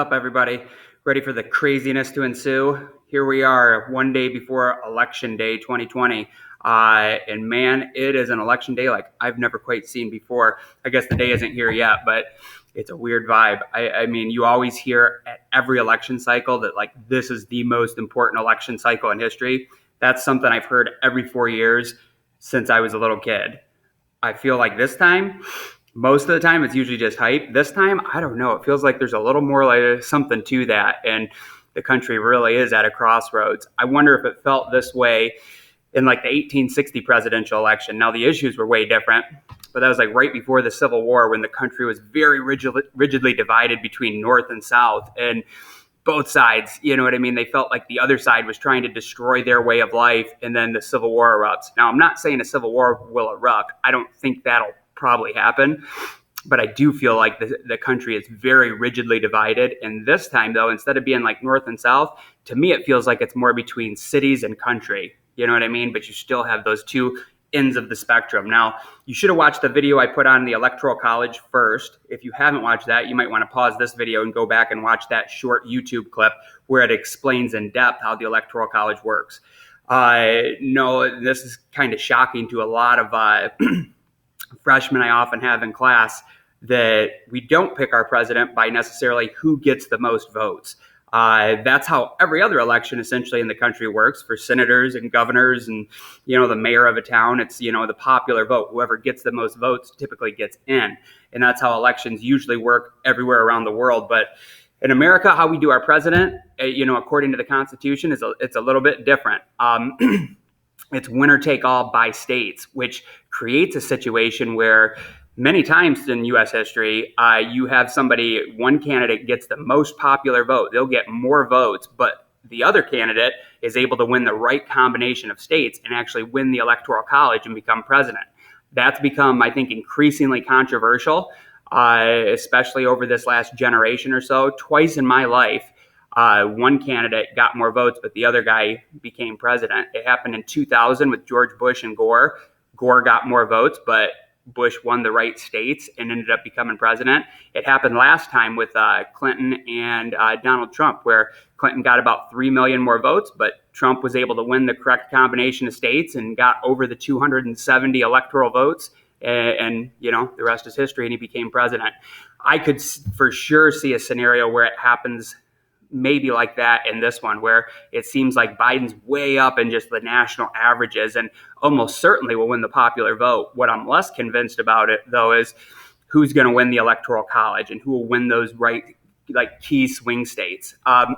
Up, everybody? Ready for the craziness to ensue? Here we are, one day before Election Day 2020. And man, it is an election day like I've never quite seen before. I guess the day isn't here yet, but it's a weird vibe. I mean, you always hear at every election cycle that like this is the most important election cycle in history. That's something I've heard every 4 years since I was a little kid. I feel like this time, most of the time, it's usually just hype. This time, I don't know. It feels like there's a little more like something to that. And the country really is at a crossroads. I wonder if it felt this way in like the 1860 presidential election. Now, the issues were way different, but that was like right before the Civil War when the country was very rigidly divided between North and South. And both sides, you know what I mean? They felt like the other side was trying to destroy their way of life, and then the Civil War erupts. Now, I'm not saying a Civil War will erupt. I don't think that'll probably happen, but I do feel like the country is very rigidly divided. And this time, though, instead of being like North and South, to me, it feels like it's more between cities and country. You know what I mean? But you still have those two ends of the spectrum. Now, you should have watched the video I put on the Electoral College first. If you haven't watched that, you might want to pause this video and go back and watch that short YouTube clip where it explains in depth how the Electoral College works. No, this is kind of shocking to a lot of freshmen I often have in class, that we don't pick our president by necessarily who gets the most votes. That's how every other election essentially in the country works for senators and governors and, the mayor of a town. It's, the popular vote. Whoever gets the most votes typically gets in. And that's how elections usually work everywhere around the world. But in America, how we do our president, according to the Constitution, it's a little bit different. It's winner take all by states, which creates a situation where many times in U.S. history, you have one candidate gets the most popular vote. They'll get more votes, but the other candidate is able to win the right combination of states and actually win the Electoral College and become president. That's become, I think, increasingly controversial, especially over this last generation or so. Twice in my life, one candidate got more votes, but the other guy became president. It happened in 2000 with George Bush and Gore. Gore got more votes, but Bush won the right states and ended up becoming president. It happened last time with Clinton and Donald Trump, where Clinton got about 3 million more votes, but Trump was able to win the correct combination of states and got over the 270 electoral votes. And the rest is history, and he became president. I could for sure see a scenario where it happens maybe like that in this one, where it seems like Biden's way up in just the national averages and almost certainly will win the popular vote. What I'm less convinced about it, though, is who's going to win the Electoral College and who will win those key swing states. Oh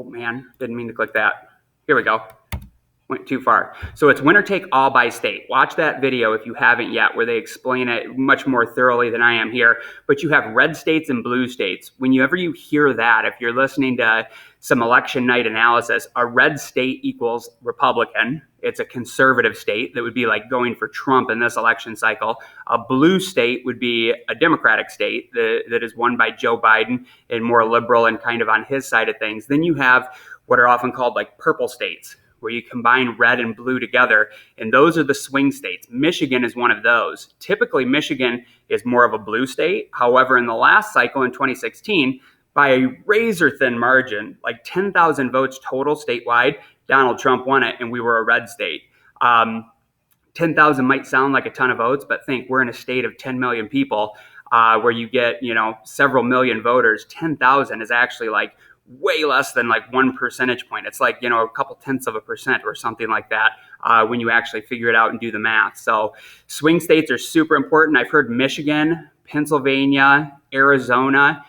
man, didn't mean to click that. Here we go. Went too far. So it's winner take all by state. Watch that video if you haven't yet, where they explain it much more thoroughly than I am here. But you have red states and blue states. Whenever you hear that, if you're listening to some election night analysis, a red state equals Republican. It's a conservative state that would be like going for Trump in this election cycle. A blue state would be a Democratic state that is won by Joe Biden and more liberal and kind of on his side of things. Then you have what are often called like purple states, where you combine red and blue together, and those are the swing states. Michigan is one of those. Typically, Michigan is more of a blue state. However, in the last cycle in 2016, by a razor-thin margin, like 10,000 votes total statewide, Donald Trump won it, and we were a red state. 10,000 might sound like a ton of votes, but think we're in a state of 10 million people where you get, several million voters. 10,000 is actually like way less than like 1 percentage point. It's like, a couple tenths of a percent or something like that when you actually figure it out and do the math. So swing states are super important. I've heard Michigan, Pennsylvania, Arizona,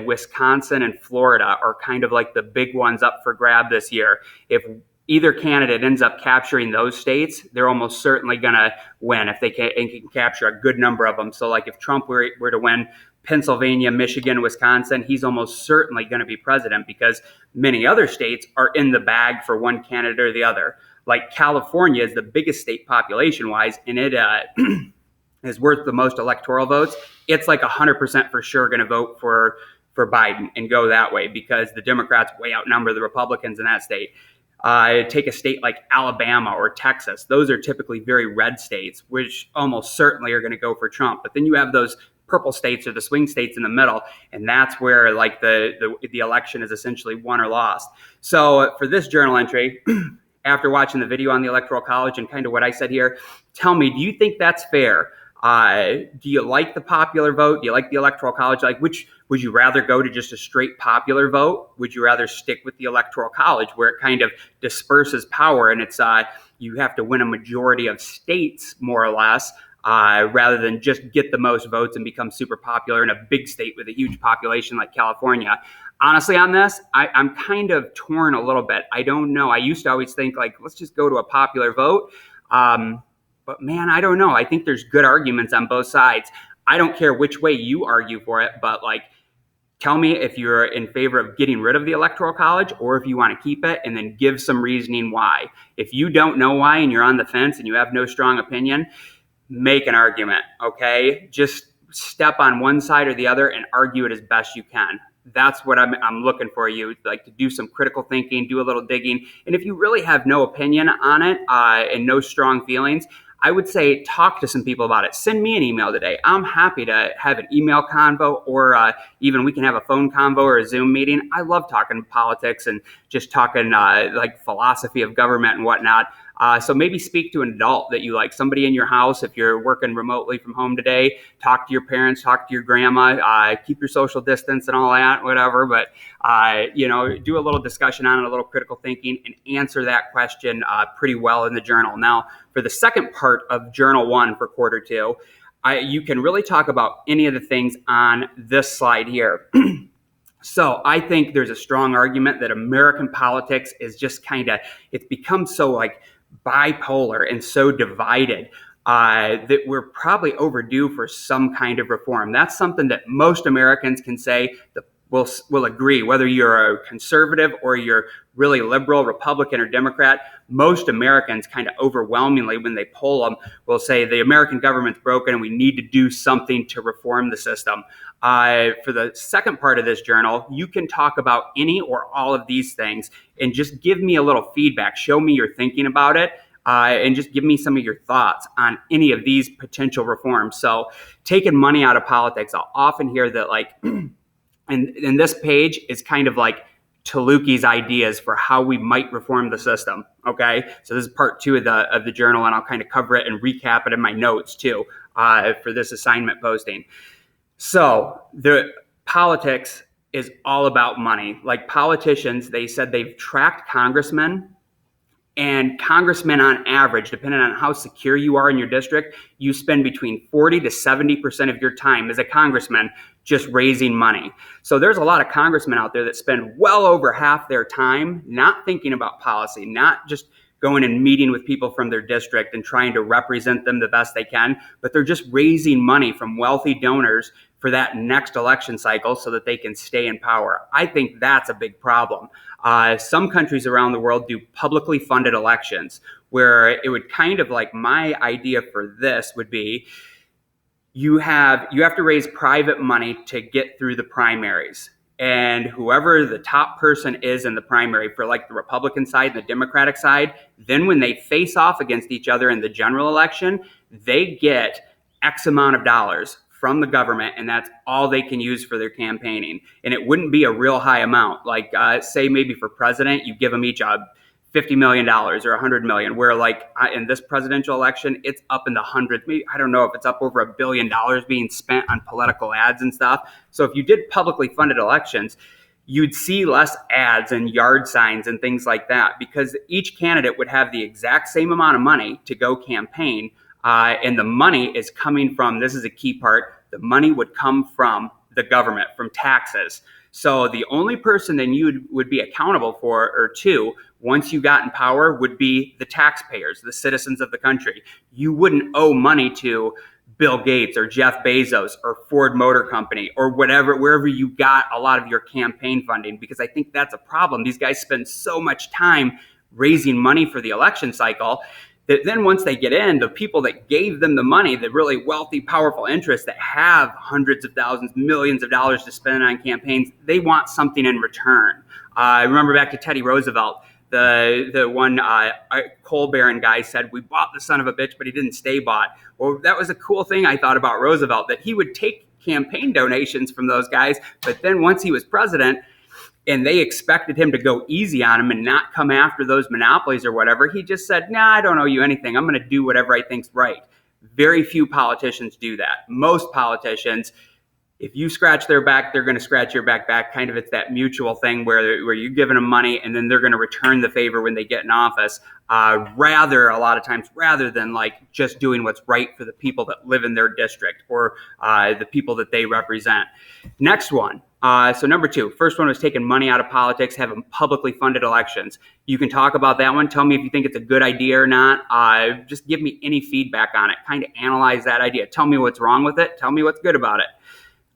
Wisconsin, and Florida are kind of like the big ones up for grab this year. If either candidate ends up capturing those states, they're almost certainly going to win if they can capture a good number of them. So like if Trump were to win Pennsylvania, Michigan, Wisconsin, he's almost certainly going to be president because many other states are in the bag for one candidate or the other. Like California is the biggest state population-wise, and it is worth the most electoral votes. It's like 100% for sure going to vote for Biden and go that way because the Democrats way outnumber the Republicans in that state. Take a state like Alabama or Texas. Those are typically very red states, which almost certainly are going to go for Trump. But then you have those purple states or the swing states in the middle, and that's where like the election is essentially won or lost. So for this journal entry, after watching the video on the Electoral College and kind of what I said here, tell me, do you think that's fair? Do you like the popular vote? Do you like the Electoral College? Like, which would you rather go to just a straight popular vote? Would you rather stick with the Electoral College where it kind of disperses power and it's you have to win a majority of states more or less, rather than just get the most votes and become super popular in a big state with a huge population like California? Honestly, on this, I'm kind of torn a little bit. I don't know. I used to always think like, let's just go to a popular vote. But man, I don't know. I think there's good arguments on both sides. I don't care which way you argue for it, but like, tell me if you're in favor of getting rid of the Electoral College or if you want to keep it, and then give some reasoning why. If you don't know why and you're on the fence and you have no strong opinion, make an argument, okay? Just step on one side or the other and argue it as best you can. That's what I'm looking for you, like to do some critical thinking, do a little digging. And if you really have no opinion on it and no strong feelings, I would say talk to some people about it. Send me an email today. I'm happy to have an email convo, or even we can have a phone convo or a Zoom meeting. I love talking politics and just talking like philosophy of government and whatnot. So maybe speak to an adult that you like, somebody in your house. If you're working remotely from home today, talk to your parents, talk to your grandma, keep your social distance and all that, whatever. But, do a little discussion on it, a little critical thinking, and answer that question pretty well in the journal. Now, for the second part of Journal 1 for quarter 2, you can really talk about any of the things on this slide here. So I think there's a strong argument that American politics is just it's become so like bipolar and so divided that we're probably overdue for some kind of reform. That's something that most Americans can say that will agree, whether you're a conservative or you're really liberal, Republican or Democrat. Most Americans kind of overwhelmingly, when they poll them, will say the American government's broken and we need to do something to reform the system. For the second part of this journal, you can talk about any or all of these things and just give me a little feedback. Show me you're thinking about it. And just give me some of your thoughts on any of these potential reforms. So taking money out of politics, I'll often hear that like, and this page is kind of like Taluki's ideas for how we might reform the system. Okay, so this is part 2 of the journal, and I'll kind of cover it and recap it in my notes too for this assignment posting. So the politics is all about money. Like politicians, they said they've tracked congressmen. And congressmen on average, depending on how secure you are in your district, you spend between 40 to 70% of your time as a congressman just raising money. So there's a lot of congressmen out there that spend well over half their time not thinking about policy, not just going and meeting with people from their district and trying to represent them the best they can, but they're just raising money from wealthy donors for that next election cycle so that they can stay in power. I think that's a big problem. Some countries around the world do publicly funded elections where it would kind of like, my idea for this would be you have to raise private money to get through the primaries. And whoever the top person is in the primary for like the Republican side and the Democratic side, then when they face off against each other in the general election, they get X amount of dollars from the government, and that's all they can use for their campaigning. And it wouldn't be a real high amount. Like say maybe for president, you give them each $50 million or $100 million, where like in this presidential election, it's up in the hundreds. Maybe, I don't know if it's up over $1 billion being spent on political ads and stuff. So if you did publicly funded elections, you'd see less ads and yard signs and things like that, because each candidate would have the exact same amount of money to go campaign. And the money is coming from, this is a key part, the money would come from the government, from taxes. So the only person then you would be accountable for, or to, once you got in power, would be the taxpayers, the citizens of the country. You wouldn't owe money to Bill Gates or Jeff Bezos or Ford Motor Company or whatever, wherever you got a lot of your campaign funding, because I think that's a problem. These guys spend so much time raising money for the election cycle that then once they get in, the people that gave them the money, the really wealthy, powerful interests that have hundreds of thousands, millions of dollars to spend on campaigns, they want something in return. I remember back to Teddy Roosevelt, the one coal baron guy said, "We bought the son of a bitch, but he didn't stay bought." Well, that was a cool thing I thought about Roosevelt, that he would take campaign donations from those guys. But then once he was president, and they expected him to go easy on him and not come after those monopolies or whatever, he just said, nah, I don't owe you anything. I'm going to do whatever I think's right. Very few politicians do that. Most politicians, if you scratch their back, they're going to scratch your back. Kind of, it's that mutual thing where you're giving them money and then they're going to return the favor when they get in office. A lot of times, rather than like just doing what's right for the people that live in their district or the people that they represent. Next one. So number 2, first one was taking money out of politics, having publicly funded elections. You can talk about that one. Tell me if you think it's a good idea or not. Just give me any feedback on it. Kind of analyze that idea. Tell me what's wrong with it. Tell me what's good about it.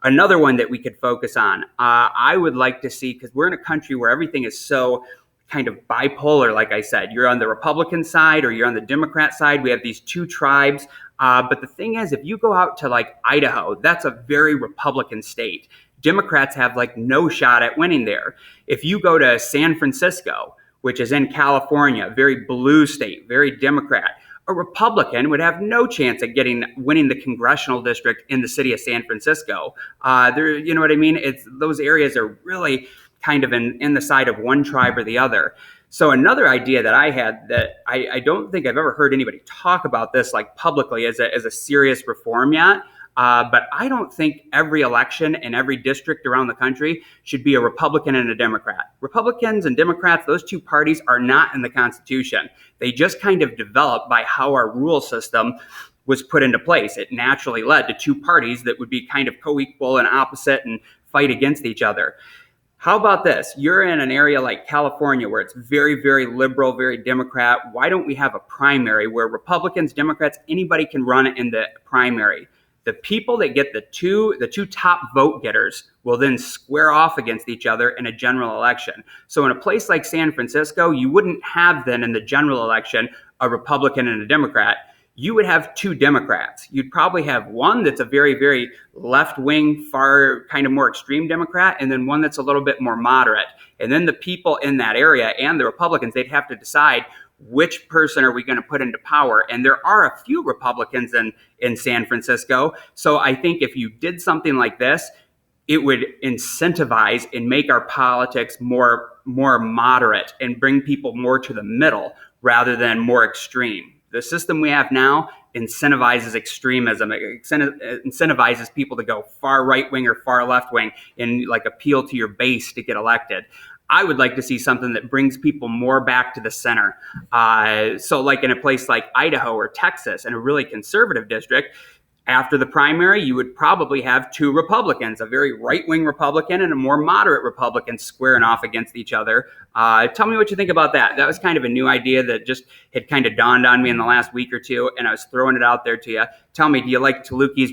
Another one that we could focus on, I would like to see, because we're in a country where everything is so kind of bipolar, like I said. You're on the Republican side or you're on the Democrat side. We have these 2 tribes. But the thing is, if you go out to like Idaho, that's a very Republican state. Democrats have like no shot at winning there. If you go to San Francisco, which is in California, very blue state, very Democrat, a Republican would have no chance at winning the congressional district in the city of San Francisco. You know what I mean? Those areas are really kind of in the side of one tribe or the other. So another idea that I had that I don't think I've ever heard anybody talk about this like publicly as a serious reform yet. But I don't think every election in every district around the country should be a Republican and a Democrat. Republicans and Democrats, those 2 parties are not in the Constitution. They just kind of developed by how our rule system was put into place. It naturally led to 2 parties that would be kind of co-equal and opposite and fight against each other. How about this? You're in an area like California where it's very, very liberal, very Democrat. Why don't we have a primary where Republicans, Democrats, anybody can run in the primary? The people that get the two top vote getters will then square off against each other in a general election. So in a place like San Francisco, you wouldn't have then in the general election a Republican and a Democrat. You would have 2 Democrats. You'd probably have one that's a very, very left-wing, far kind of more extreme Democrat, and then one that's a little bit more moderate. And then the people in that area and the Republicans, they'd have to decide which person are we going to put into power? And there are a few Republicans in San Francisco. So I think if you did something like this, it would incentivize and make our politics more moderate and bring people more to the middle rather than more extreme. The system we have now incentivizes extremism. It incentivizes people to go far right wing or far left wing and like appeal to your base to get elected. I would like to see something that brings people more back to the center. So like in a place like Idaho or Texas, in a really conservative district, after the primary, you would probably have 2 Republicans, a very right-wing Republican and a more moderate Republican squaring off against each other. Tell me what you think about that. That was kind of a new idea that just had kind of dawned on me in the last week or 2, and I was throwing it out there to you. Tell me, do you like Taluki's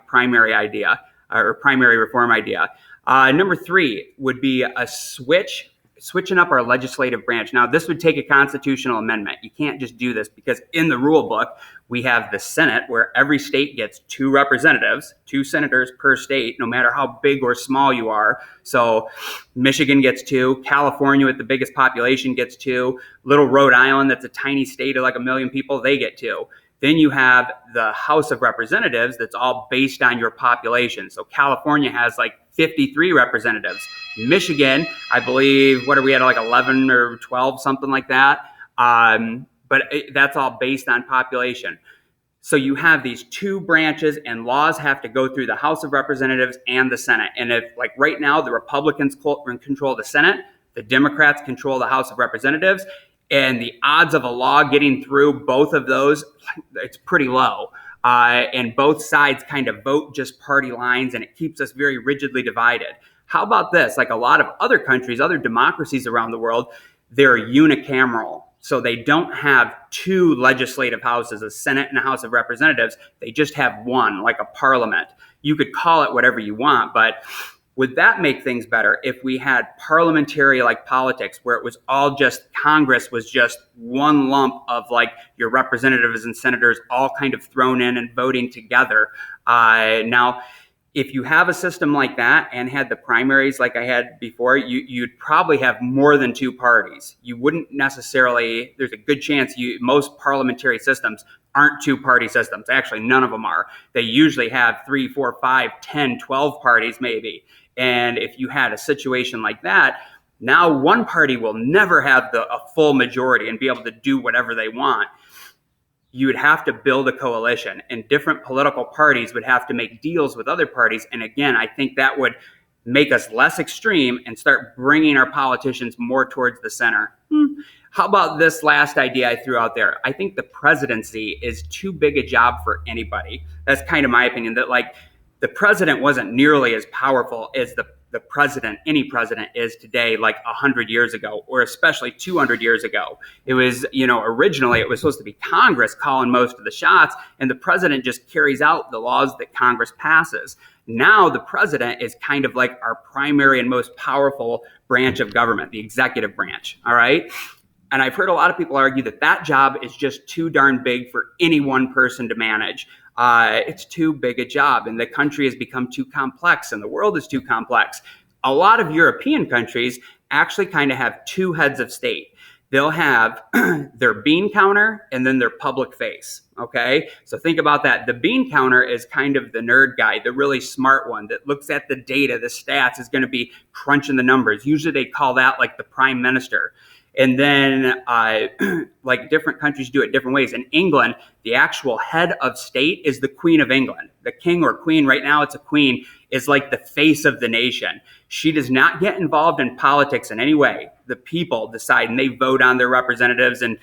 primary idea or primary reform idea? Number 3 would be a switching up our legislative branch. Now, this would take a constitutional amendment. You can't just do this because in the rule book, we have the Senate where every state gets 2 representatives, 2 senators per state, no matter how big or small you are. So Michigan gets 2, California with the biggest population gets 2, little Rhode Island that's a tiny state of like 1 million people, they get 2. Then you have the House of Representatives that's all based on your population. So California has like 53 representatives. Michigan, I believe, what are we at, like 11 or 12, something like that. That's all based on population. So you have these 2 branches and laws have to go through the House of Representatives and the Senate. And if like right now, the Republicans control the Senate, the Democrats control the House of Representatives, and the odds of a law getting through both of those, it's pretty low. And both sides kind of vote just party lines, and it keeps us very rigidly divided. How about this? Like a lot of other countries, other democracies around the world, they're unicameral. So they don't have 2 legislative houses, a Senate and a House of Representatives. They just have one, like a parliament. You could call it whatever you want, but would that make things better if we had parliamentary like politics where it was all just Congress was just one lump of like your representatives and senators all kind of thrown in and voting together? Now, if you have a system like that and had the primaries like I had before, you'd probably have more than two parties. You wouldn't necessarily, there's a good chance most parliamentary systems aren't two-party systems. Actually, none of them are. They usually have 3, 4, 5, 10, 12 parties maybe. And if you had a situation like that, now one party will never have a full majority and be able to do whatever they want. You would have to build a coalition, and different political parties would have to make deals with other parties. And again, I think that would make us less extreme and start bringing our politicians more towards the center. How about this last idea I threw out there? I think the presidency is too big a job for anybody. That's kind of my opinion, that like the president wasn't nearly as powerful as the president, any president is today, like 100 years ago, or especially 200 years ago. It was, originally it was supposed to be Congress calling most of the shots, and the president just carries out the laws that Congress passes. Now the president is kind of like our primary and most powerful branch of government, the executive branch, all right? And I've heard a lot of people argue that job is just too darn big for any one person to manage. It's too big a job, and the country has become too complex, and the world is too complex. A lot of European countries actually kind of have two heads of state. They'll have their bean counter and then their public face, okay? So think about that. The bean counter is kind of the nerd guy, the really smart one that looks at the data, the stats, is going to be crunching the numbers. Usually they call that like the prime minister. And then like different countries do it different ways. In England, the actual head of state is the Queen of England. The king or queen, right now it's a queen, is like the face of the nation. She does not get involved in politics in any way. The people decide, and they vote on their representatives and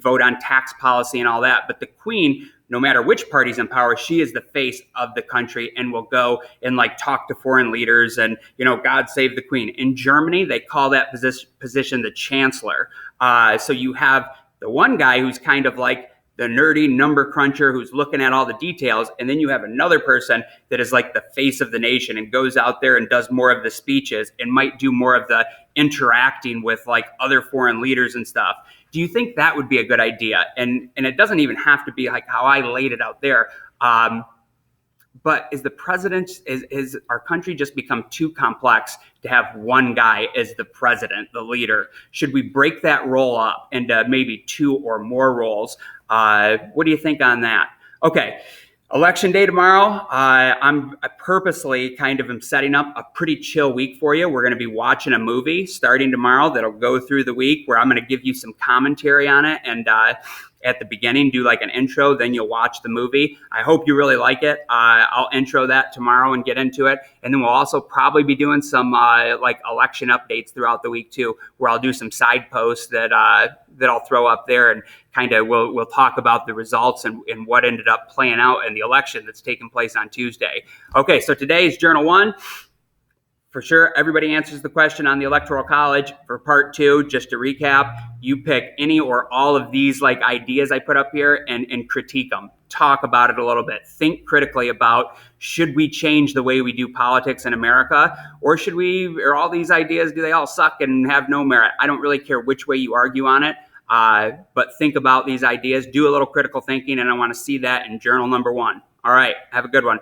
vote on tax policy and all that. But the queen, no matter which party's in power, she is the face of the country and will go and like talk to foreign leaders and, God save the queen. In Germany, they call that position the chancellor. So you have the one guy who's kind of like the nerdy number cruncher who's looking at all the details. And then you have another person that is like the face of the nation and goes out there and does more of the speeches and might do more of the interacting with like other foreign leaders and stuff. Do you think that would be a good idea? And it doesn't even have to be like how I laid it out there. But is the president, is our country just become too complex to have one guy as the president, the leader? Should we break that role up into maybe two or more roles? What do you think on that? Okay. Election day tomorrow. I'm purposely kind of am setting up a pretty chill week for you. We're going to be watching a movie starting tomorrow that'll go through the week where I'm going to give you some commentary on it. And at the beginning, do like an intro, then you'll watch the movie. I hope you really like it. I'll intro that tomorrow and get into it. And then we'll also probably be doing some like election updates throughout the week too, where I'll do some side posts that I'll throw up there, and kind of we'll talk about the results and what ended up playing out in the election that's taking place on Tuesday. Okay, so today is Journal 1. For sure, everybody answers the question on the Electoral College. For part 2, just to recap, you pick any or all of these like ideas I put up here and critique them. Talk about it a little bit. Think critically about, should we change the way we do politics in America? Or or all these ideas, do they all suck and have no merit? I don't really care which way you argue on it. But think about these ideas, do a little critical thinking, and I want to see that in journal number 1. All right, have a good one.